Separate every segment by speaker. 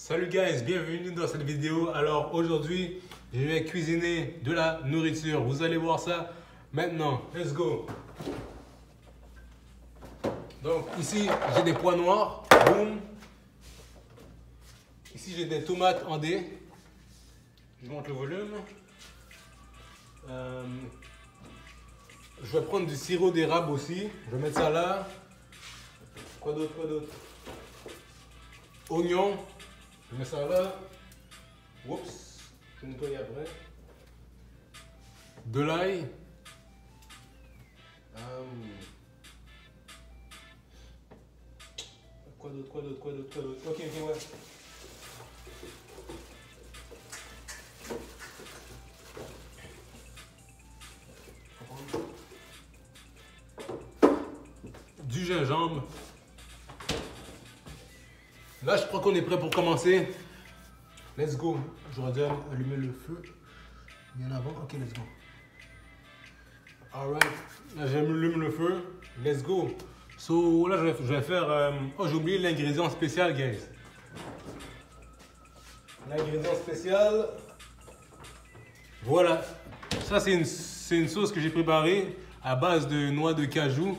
Speaker 1: Salut guys, bienvenue dans cette vidéo. Alors aujourd'hui, je vais cuisiner de la nourriture. Vous allez voir ça maintenant. Let's go. Donc ici, j'ai des pois noirs. Boum. Ici, j'ai des tomates en dés. Je monte le volume. Je vais prendre du sirop d'érable aussi. Je vais mettre ça là. Quoi d'autre? Oignon. Je mets ça là. Oups. Je nettoie après. De l'ail. Quoi d'autre? Ok, ouais. Du gingembre. Là, je crois qu'on est prêt pour commencer. Let's go. J'aurais dû allumer le feu bien avant. Ok, let's go. Alright. Là, j'allume le feu. Let's go. So, là, je vais faire... Oh, j'ai oublié l'ingrédient spécial, guys. L'ingrédient spécial... Voilà. Ça, c'est une sauce que j'ai préparée à base de noix de cajou.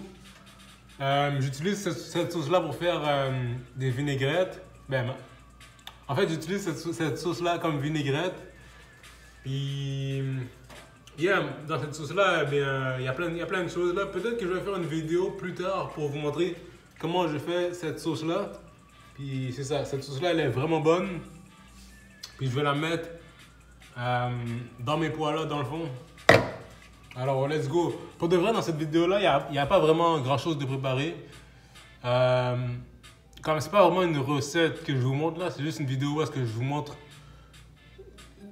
Speaker 1: J'utilise cette sauce-là pour faire des vinaigrettes. En fait, j'utilise cette sauce-là comme vinaigrette. Puis, dans cette sauce-là, il y a plein de choses là. Peut-être que je vais faire une vidéo plus tard pour vous montrer comment je fais cette sauce-là. Puis, c'est ça. Cette sauce-là, elle est vraiment bonne. Puis, je vais la mettre dans mes pois là, dans le fond. Alors, let's go. Pour de vrai, dans cette vidéo-là, il n'y a pas vraiment grand-chose de préparé. Comme c'est pas vraiment une recette que je vous montre là, c'est juste une vidéo où est-ce que je vous montre.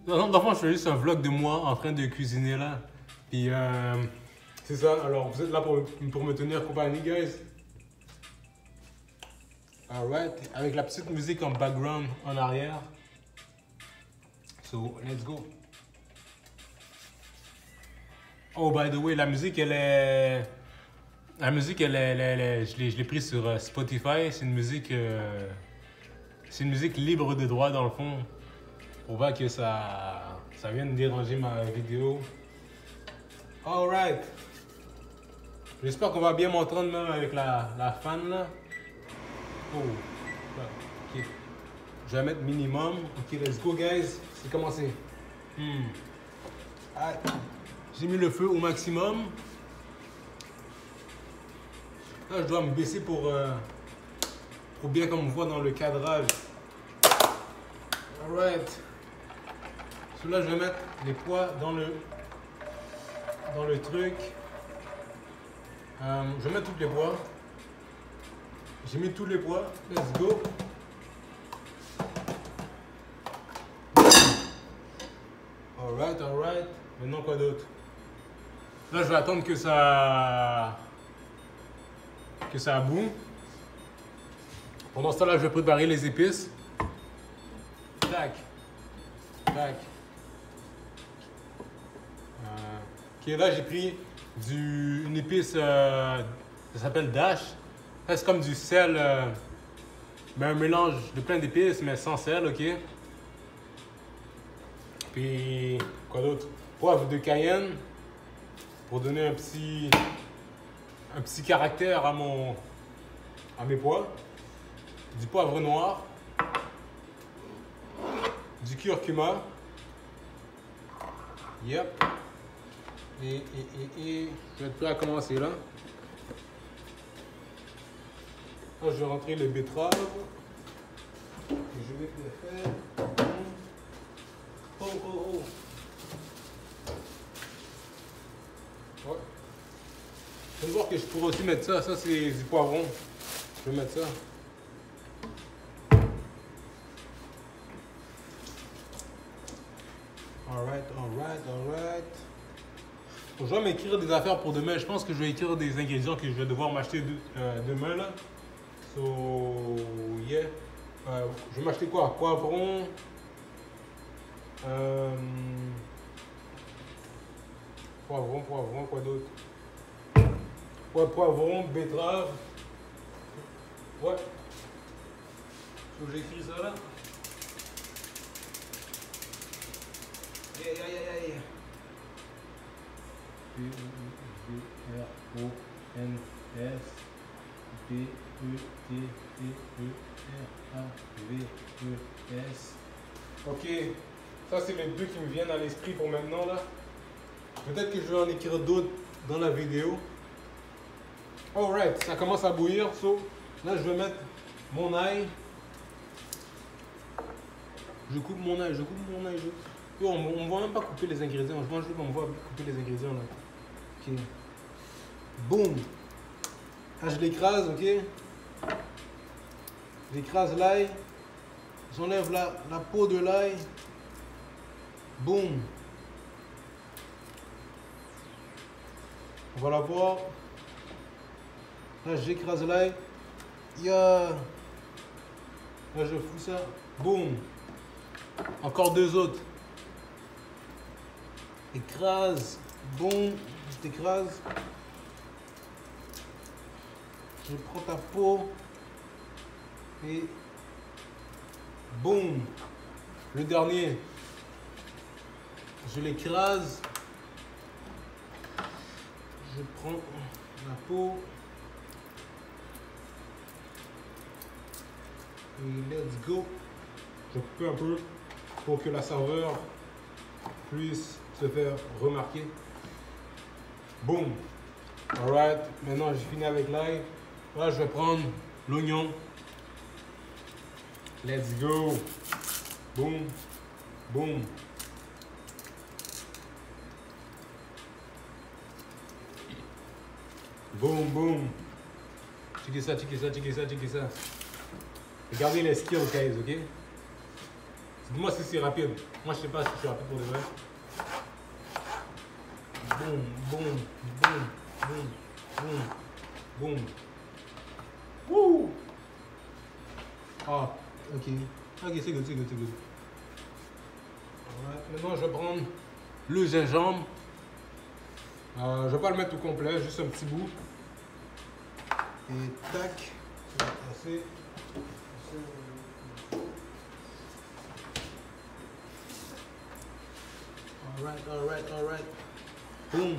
Speaker 1: Dans le fond, je fais juste un vlog de moi en train de cuisiner là. Puis, c'est ça. Alors, vous êtes là pour me tenir compagnie, guys. Alright. Avec la petite musique en background en arrière. So, let's go. Oh, by the way, la musique, elle est... je l'ai prise sur Spotify. C'est une musique libre de droit, dans le fond. Pour pas que ça vienne déranger ma vidéo. Alright. J'espère qu'on va bien m'entendre même avec la fan, là. Oh. Ok. Je vais mettre minimum. Ok, let's go, guys. C'est commencé. Ah. J'ai mis le feu au maximum. Là, je dois me baisser pour bien qu'on me voit dans le cadrage. Alright. Là, je vais mettre les pois dans le truc. Je vais mettre tous les pois. J'ai mis tous les pois. Let's go. Alright. Maintenant, quoi d'autre? Là, je vais attendre que ça boue. Pendant ce temps-là, je vais préparer les épices. Tac. Ok, là, j'ai pris une épice, ça s'appelle Dash. C'est comme du sel, un mélange de plein d'épices, mais sans sel, ok? Puis, quoi d'autre? Poivre de Cayenne. Pour donner un petit caractère à mes pois. Du poivre noir. Du curcuma. Yep. Et je vais être prêt à commencer là. Là, je vais rentrer les betteraves. Et je vais les faire. Oh. Ouais. Je vais voir que je pourrais aussi mettre ça. Ça, c'est du poivron. Je vais mettre ça. Alright. Donc, je vais m'écrire des affaires pour demain. Je pense que je vais écrire des ingrédients que je vais devoir m'acheter demain là. So, yeah. Je vais m'acheter quoi? Poivron. Poivron, quoi d'autre? Ouais, poivron, betterave. Ouais. Faut que j'écris ça là. Aïe, aïe, aïe, aïe. P-O-V-R-O-N-S B-E-T-T-E-R-A-V-E-S. Ok, ça c'est les deux qui me viennent à l'esprit pour maintenant là. Peut-être que je vais en écrire d'autres dans la vidéo. Alright, ça commence à bouillir. So, là je vais mettre mon ail. Je coupe mon ail. Yo, on ne voit même pas couper les ingrédients. Je mange juste on voit couper les ingrédients là. Ok. Boum. Là je l'écrase, ok. J'écrase l'ail. J'enlève la peau de l'ail. Boum. On va la voir. Là, j'écrase l'ail. Yeah. Là, je fous ça. Boum. Encore deux autres. Écrase. Boum. Je t'écrase. Je prends ta peau. Et boum. Le dernier. Je l'écrase. Je prends la peau. Et let's go. Je coupe un peu pour que la saveur puisse se faire remarquer. Boum. Alright. Maintenant, j'ai fini avec l'ail. Là, je vais prendre l'oignon. Let's go. Boum. Boum. Boum, boum. Checkez ça. Regardez les skills, guys, ok? Dis-moi si c'est rapide. Moi, je sais pas si c'est rapide pour de vrai. Boum, boum, boum, boum, boum, boum. Wouh! Ah, ok. Ok, c'est good. Alright, maintenant, je vais prendre le gingembre. Je vais pas le mettre au complet, juste un petit bout. Et tac, ça va passer. Alright. Boom.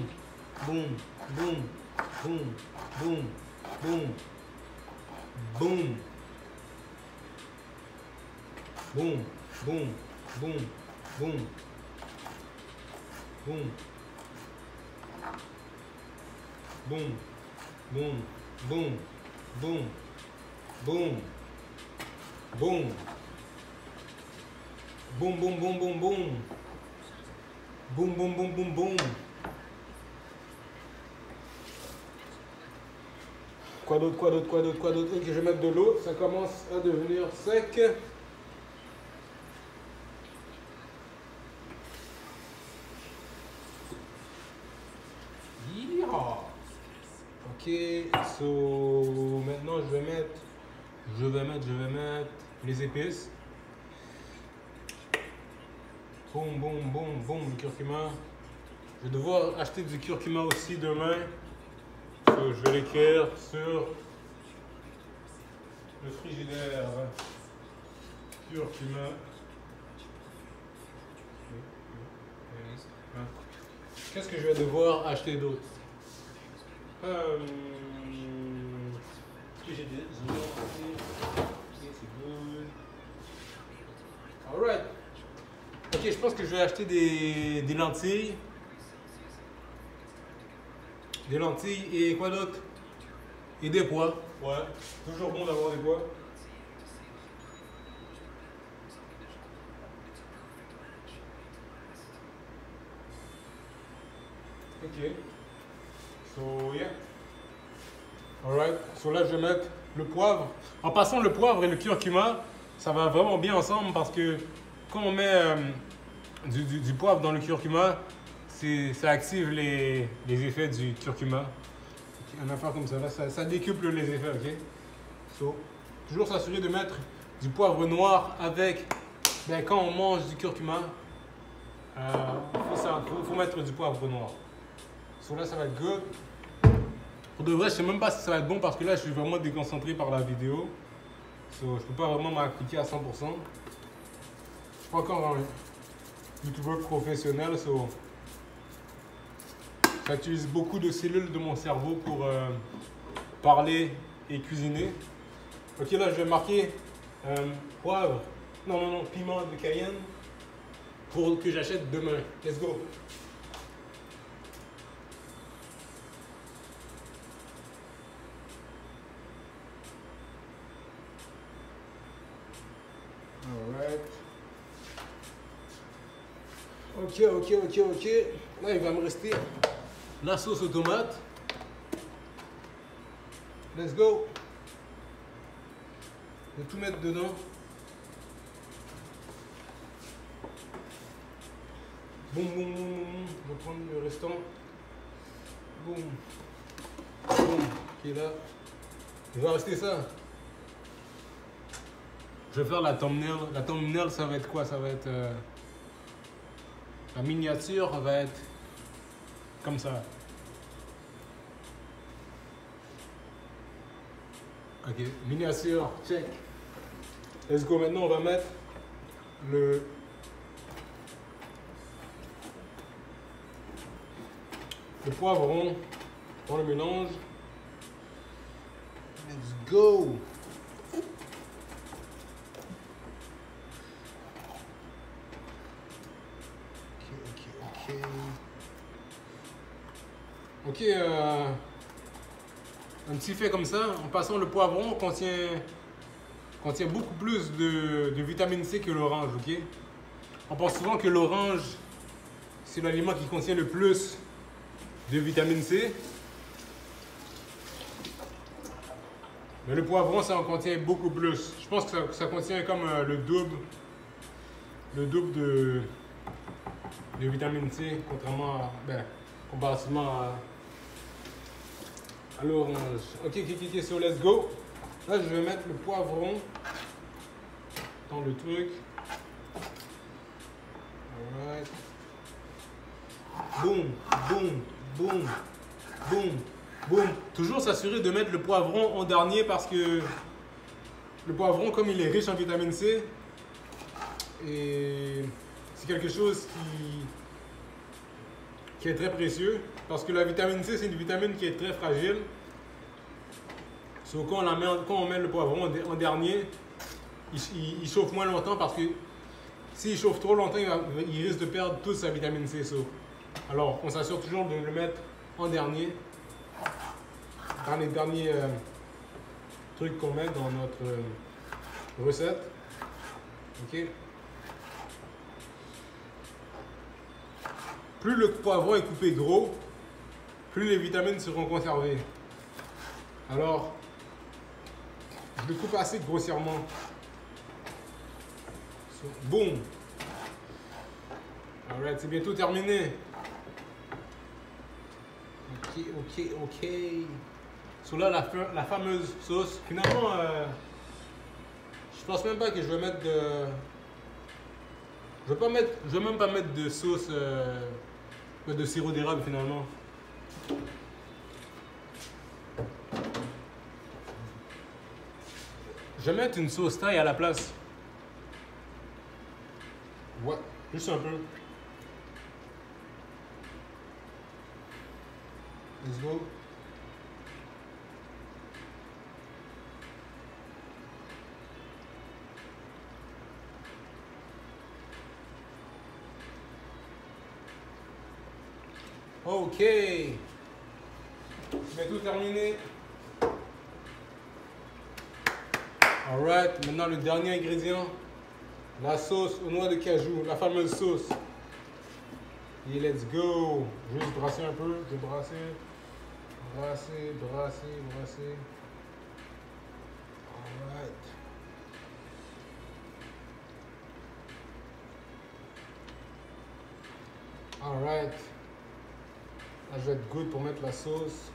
Speaker 1: Quoi d'autre? Ok, je vais mettre de l'eau. Ça commence à devenir sec. Yeah. Ok, so maintenant je vais mettre les épices. Boum, le curcuma. Je vais devoir acheter du curcuma aussi demain. So, je vais l'écrire sur le frigidaire. Curcuma. Qu'est-ce que je vais devoir acheter d'autre? Ce que j'ai dit, c'est good. Alright. Ok, je pense que je vais acheter des lentilles. Des lentilles et quoi d'autre? Et des pois. Ouais, toujours bon d'avoir des pois. Ok. So, yeah. Alright. So là, je vais mettre le poivre. En passant, le poivre et le curcuma, ça va vraiment bien ensemble parce que quand on met du poivre dans le curcuma, ça active les effets du curcuma. Une affaire comme ça, là, ça décuple les effets, ok? So, toujours s'assurer de mettre du poivre noir avec, quand on mange du curcuma, faut mettre du poivre noir. So là, ça va être good. Pour de vrai, je sais même pas si ça va être bon parce que là, je suis vraiment déconcentré par la vidéo. So, je peux pas vraiment m'appliquer à 100%. Je suis pas encore youtubeur professionnel, so j'utilise beaucoup de cellules de mon cerveau pour parler et cuisiner. Ok, là je vais marquer poivre, non, piment de Cayenne pour que j'achète demain. Let's go! Alright. Ok. Là, il va me rester la sauce aux tomates. Let's go. Je vais tout mettre dedans. Boum. Je vais prendre le restant. Boum. Ok, là. Il va rester ça. Je vais faire la thumbnail. La thumbnail, ça va être quoi? Ça va être... la miniature va être comme ça. Ok, miniature, check. Let's go. Maintenant, on va mettre le poivron dans le mélange. Let's go. Ok, un petit fait comme ça, en passant le poivron contient beaucoup plus de vitamine C que l'orange, ok? On pense souvent que l'orange, c'est l'aliment qui contient le plus de vitamine C. Mais le poivron, ça en contient beaucoup plus. Je pense que ça contient comme le double de vitamine C, comparativement à l'orange. Ok, so let's go. Là, je vais mettre le poivron dans le truc. Alright. Boum. Toujours s'assurer de mettre le poivron en dernier parce que le poivron, comme il est riche en vitamine C, et c'est quelque chose qui est très précieux parce que la vitamine C, c'est une vitamine qui est très fragile. So, quand on met le poivron en dernier, il chauffe moins longtemps parce que s'il chauffe trop longtemps, il risque de perdre toute sa vitamine C. So. Alors, on s'assure toujours de le mettre en dernier, dans les derniers trucs qu'on met dans notre recette. Ok. Plus le poivron est coupé gros, plus les vitamines seront conservées. Alors, je le coupe assez grossièrement. So, boum. Alright, c'est bientôt terminé. Ok. So là, la fameuse sauce. Finalement, je pense même pas que je vais mettre de... Je vais même pas mettre de sauce de sirop d'érable finalement. Je vais mettre une sauce thaï à la place. Ouais, juste un peu. Let's go. Ok. Je vais tout terminer. Alright, maintenant le dernier ingrédient, la sauce aux noix de cajou, la fameuse sauce. Et let's go. Juste brasser un peu, je vais brasser. Alright. Alright. Là, je vais être good pour mettre la sauce.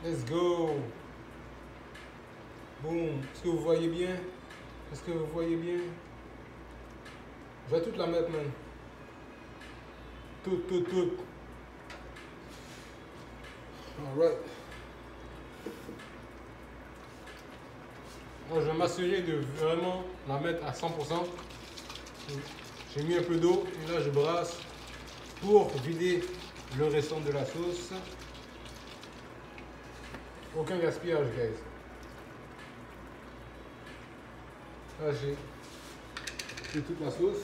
Speaker 1: Let's go. Boum. Est-ce que vous voyez bien? Je vais toute la mettre, man. Toute. Alright. Moi, je vais m'assurer de vraiment la mettre à 100%. J'ai mis un peu d'eau et là je brasse pour vider le restant de la sauce. Aucun gaspillage, guys. Là j'ai toute la sauce.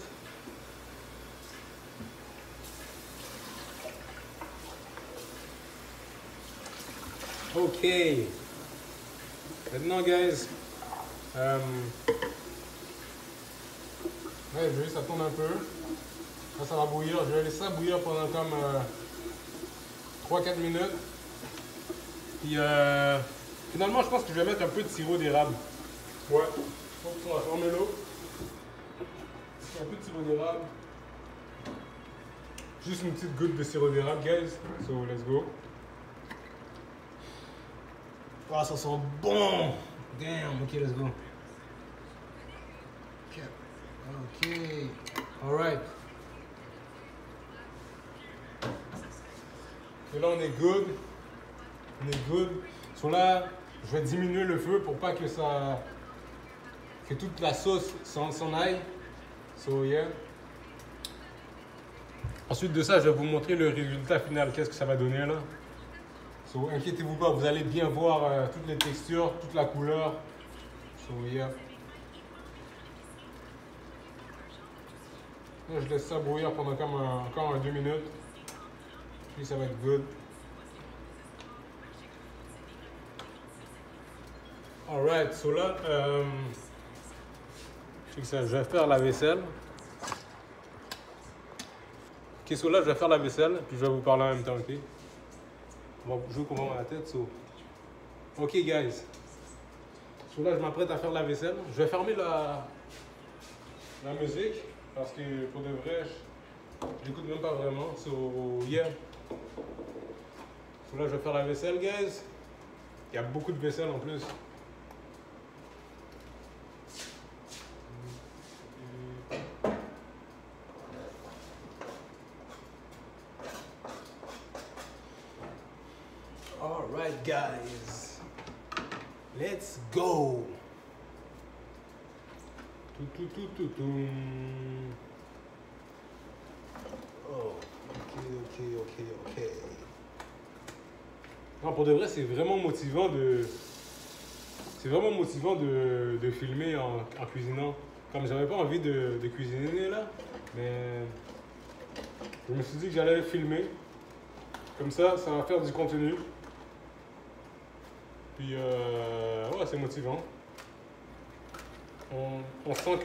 Speaker 1: Ok. Maintenant, guys, ouais, je vais ça tourne un peu. Là, ça va bouillir. Je vais laisser ça bouillir pendant comme 3-4 minutes. Puis finalement, je pense que je vais mettre un peu de sirop d'érable. Ouais. Donc, on va fermer l'eau. Un peu de sirop d'érable. Juste une petite goutte de sirop d'érable, guys. So, let's go. Ah, ça sent bon! Damn, ok, let's go. Ok, alright. Et là, on est good. On est good. So là, je vais diminuer le feu pour pas que ça. Que toute la sauce s'en aille. So, yeah. Ensuite de ça, je vais vous montrer le résultat final. Qu'est-ce que ça va donner là? So, inquiétez-vous pas, vous allez bien voir toutes les textures, toute la couleur. So, yeah. Là, je laisse ça bouillir pendant comme encore 2 minutes. Puis ça va être good. Alright, so là, je vais faire la vaisselle. Ok, so là, je vais faire la vaisselle, puis je vais vous parler en même temps, ok? On va jouer comment la tête, so. Ok, guys. So là, je m'apprête à faire la vaisselle. Je vais fermer la musique, parce que pour de vrai, je l'écoute même pas vraiment. So, yeah. So là, je vais faire la vaisselle, guys. Il y a beaucoup de vaisselle en plus. Alright, guys. Let's go. Oh, ok. Non, pour de vrai, c'est vraiment motivant de... C'est vraiment motivant de filmer en cuisinant. Comme j'avais pas envie de cuisiner là, mais je me suis dit que j'allais filmer. Comme ça va faire du contenu. Puis, ouais, c'est motivant. On sent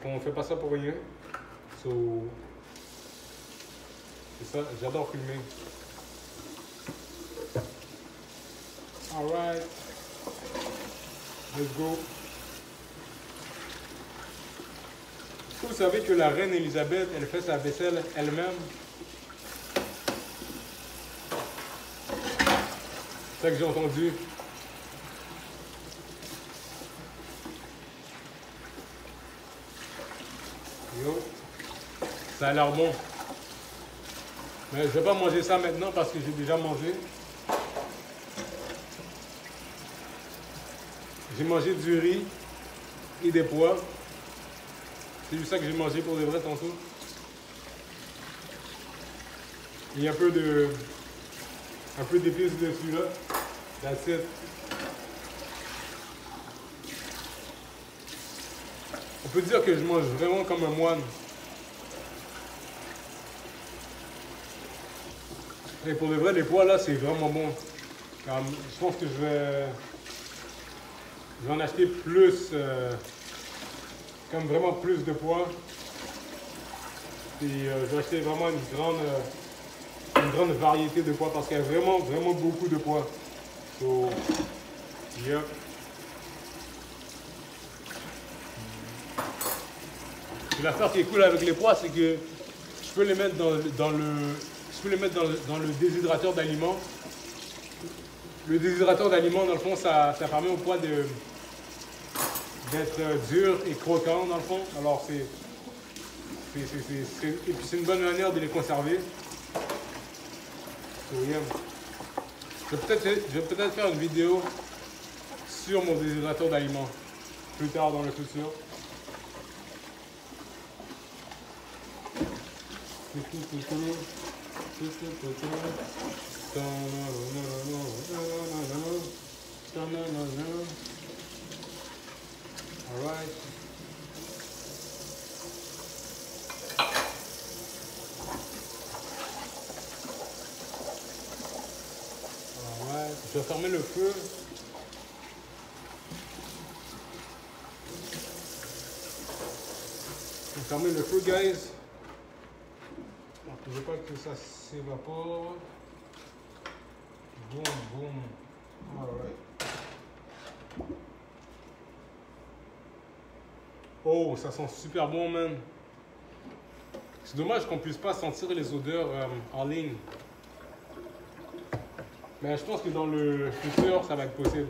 Speaker 1: qu'on fait pas ça pour rien. So, c'est ça, j'adore filmer. Alright. Let's go. Vous savez que la reine Elisabeth, elle fait sa vaisselle elle-même. C'est ça que j'ai entendu. Yo. Ça a l'air bon. Mais je vais pas manger ça maintenant parce que j'ai déjà mangé. J'ai mangé du riz et des pois. C'est juste ça que j'ai mangé pour de vrai tantôt. Il y a un peu d'épices dessus là. That's it. On peut dire que je mange vraiment comme un moine. Et pour de vrai, les pois là, c'est vraiment bon. Je pense que je vais en acheter plus, comme vraiment plus de pois. Et je vais acheter vraiment une grande variété de pois parce qu'il y a vraiment beaucoup de pois. So, yeah. Et l'affaire qui est cool avec les pois, c'est que je peux les mettre dans le déshydrateur d'aliments. Le déshydrateur d'aliments, dans le fond, ça permet aux pois d'être dur et croquant, dans le fond. Alors, et puis c'est une bonne manière de les conserver. So, yeah. Je vais peut-être faire une vidéo sur mon déshydrateur d'aliments plus tard dans le futur. Alright. Alright. Je vais fermer le feu. Je vais fermer le feu, guys. Je ne veux pas que ça s'évapore. Boum, boum. Alright. Oh, ça sent super bon, man. C'est dommage qu'on puisse pas sentir les odeurs en ligne. Mais je pense que dans le futur, ça va être possible.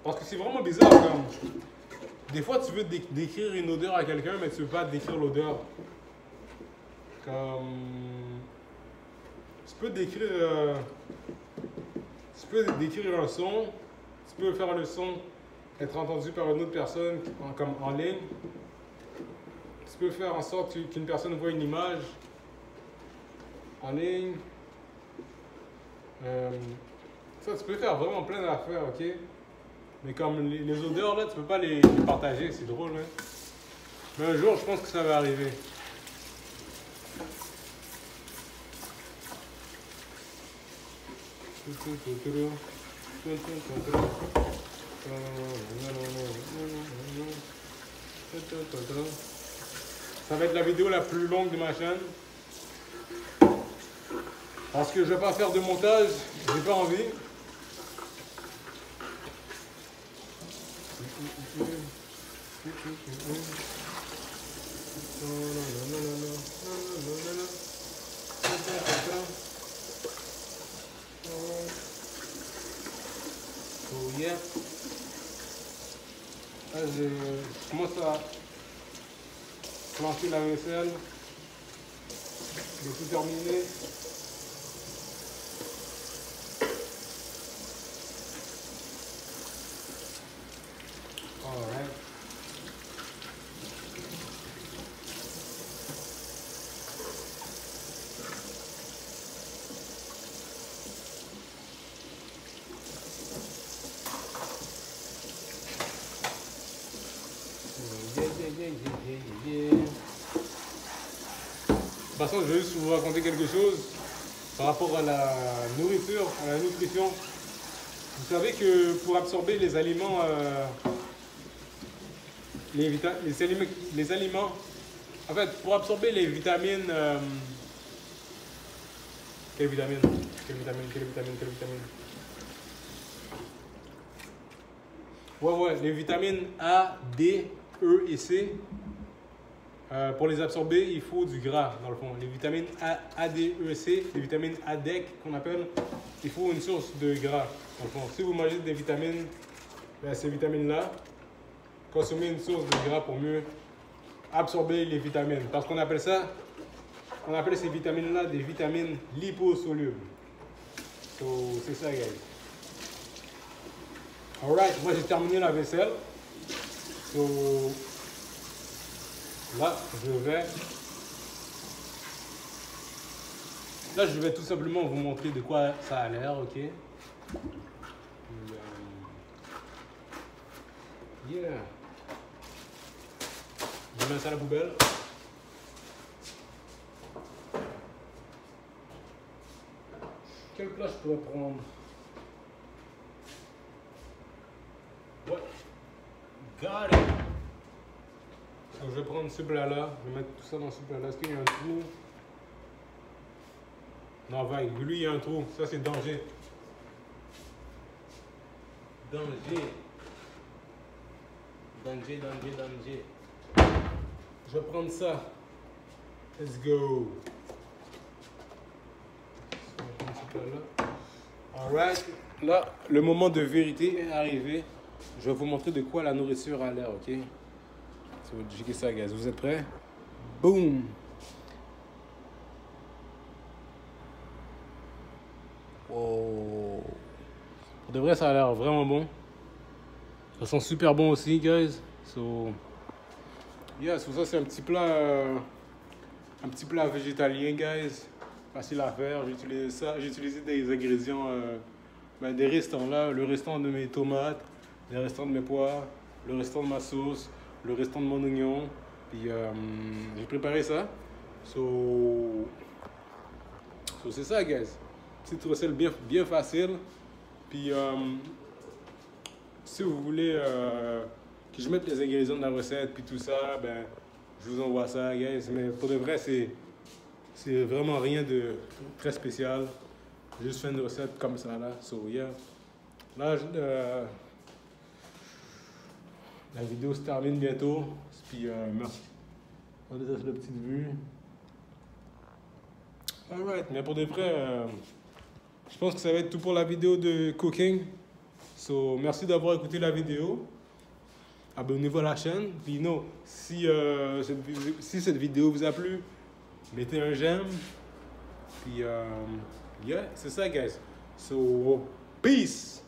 Speaker 1: Parce que c'est vraiment bizarre, comme... Des fois, tu veux décrire une odeur à quelqu'un, mais tu veux pas décrire l'odeur. Comme... Tu peux décrire un son. Tu peux faire le son être entendu par une autre personne comme en ligne. Tu peux faire en sorte qu'une personne voit une image en ligne. Ça, tu peux faire vraiment plein d'affaires, ok? Mais comme les odeurs, là, tu peux pas les partager, c'est drôle, hein? Mais un jour, je pense que ça va arriver. Ça va être la vidéo la plus longue de ma chaîne. Parce que je vais pas faire de montage, j'ai pas envie. Oh yeah. Là, je commence à planter la vaisselle. J'ai tout terminé. Alright. De toute façon, je vais juste vous raconter quelque chose par rapport à la nourriture, à la nutrition. Vous savez que pour absorber les aliments, les aliments, en fait, pour absorber les vitamines, quelle vitamine? Ouais, les vitamines A, D, E et C. Pour les absorber, il faut du gras, dans le fond. Les vitamines A, D, E, C, les vitamines ADEC qu'on appelle, il faut une source de gras, dans le fond. Si vous mangez des vitamines, ben, ces vitamines-là, consommez une source de gras pour mieux absorber les vitamines. Parce qu'on appelle ça, on appelle ces vitamines-là des vitamines liposolubles. So, c'est ça, guys. Alright, moi j'ai terminé la vaisselle. So, là, je vais tout simplement vous montrer de quoi ça a l'air, ok? Yeah. Je mets ça à la poubelle. Quelle place je pourrais prendre? Ouais. Got it. Donc, je vais prendre ce plat-là. Je vais mettre tout ça dans ce plat-là. Est-ce qu'il y a un trou? Non, vague. Lui, il y a un trou. Ça, c'est danger. Danger. Je vais prendre ça. Let's go. Alright. Là, le moment de vérité est arrivé. Je vais vous montrer de quoi la nourriture a l'air, ok? Ça va checker ça, guys. Vous êtes prêts? Boom! Oh! Pour de vrai, ça a l'air vraiment bon. Ça sent super bon aussi, guys. So, Yeah, so ça c'est un petit plat végétalien, guys. Facile à faire. J'ai utilisé ça. J'ai utilisé des ingrédients des restants là, le restant de mes tomates, le restant de mes pois, le restant de ma sauce, le restant de mon oignon. Puis j'ai préparé ça. So c'est ça, guys. Petite recette bien facile. Puis si vous voulez que je mette les ingrédients de la recette puis tout ça, ben je vous envoie ça, guys. Mais pour de vrai, c'est vraiment rien de très spécial. J'ai juste fait une recette comme ça là. So yeah. Là, la vidéo se termine bientôt. Puis merci. On est sur la petite vue. Alright, mais pour de vrai, je pense que ça va être tout pour la vidéo de cooking. So merci d'avoir écouté la vidéo. Abonnez-vous à la chaîne. Puis si cette vidéo vous a plu, mettez un j'aime. Puis yeah, c'est ça, guys. So peace.